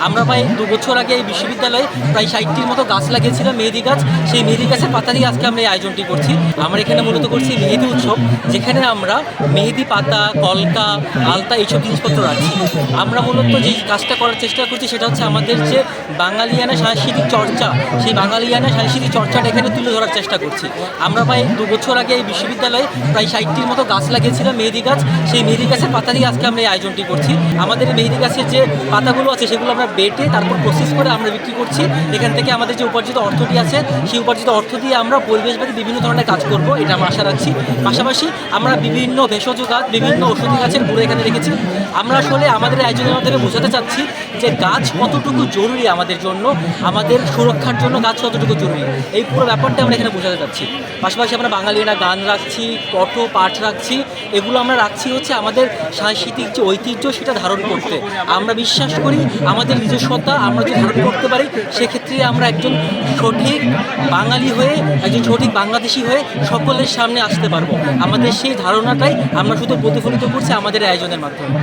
আমরা প্রায় 2 বছর আগে এই বিশ্ববিদ্যালয়ে প্রায় 60টির মতো গাছ লাগিয়েছিলাম, মেহেদি গাছ। সেই মেহেদি গাছের পাতা দিয়ে আজকে আমরা এই আয়োজনটি করছি। আমরা এখানে মূলত করছি মেহেদি উৎসব, যেখানে আমরা মেহেদি পাতা, কলকা, আলতা এইসব জিনিসপত্র রাখছি। আমরা মূলত যেই কাজটা করার চেষ্টা করছি সেটা হচ্ছে আমাদের যে বাঙালিয়ানা সাংস্কৃতিক চর্চা, সেই বাঙালিয়ানা সাংস্কৃতিক চর্চাটা এখানে তুলে ধরার চেষ্টা করছি। আমরা প্রায় 2 বছর আগে এই বিশ্ববিদ্যালয়ে প্রায় 60টির মতো গাছ লাগিয়েছিলাম, মেহেদি গাছ। সেই মেহেদি গাছের পাতা দিয়ে আজকে আমরা এই আয়োজনটি করছি। আমাদের এই মেহেদি গাছের যে পাতাগুলো আছে সেগুলো আমরা বেটে তারপর প্রসেস করে আমরা বিক্রি করছি। এখান থেকে আমাদের যে উপার্জিত অর্থটি আছে সেই উপার্জিত অর্থ দিয়ে আমরা পরিবেশবাদী বিভিন্ন ধরনের কাজ করব, এটা আমরা আশা রাখছি। পাশাপাশি আমরা বিভিন্ন ভেষজ গাছ, বিভিন্ন ওষুধি গাছের গুঁড়ো এখানে রেখেছি। আমরা আসলে আমাদের আয়োজনের মাধ্যমে বোঝাতে চাচ্ছি যে গাছ কতটুকু জরুরি আমাদের জন্য, আমাদের সুরক্ষার জন্য গাছ কতটুকু জরুরি, এই পুরো ব্যাপারটা আমরা এখানে বোঝাতে চাচ্ছি। পাশাপাশি আমরা বাঙালিরা গান রাখছি, পট পাঠ রাখছি। এগুলো আমরা রাখছি হচ্ছে আমাদের সাংস্কৃতিক যে ঐতিহ্য সেটা ধারণ করতে। আমরা বিশ্বাস করি আমাদের নিজস্বতা আমরা যদি ধারণ করতে পারি সেক্ষেত্রে আমরা একজন সঠিক বাঙালি হয়ে, একজন সঠিক বাংলাদেশি হয়ে সকলের সামনে আসতে পারবো। আমাদের সেই ধারণাটাই আমরা শুধু প্রতিফলিত করছি আমাদের আয়োজনের মাধ্যমে।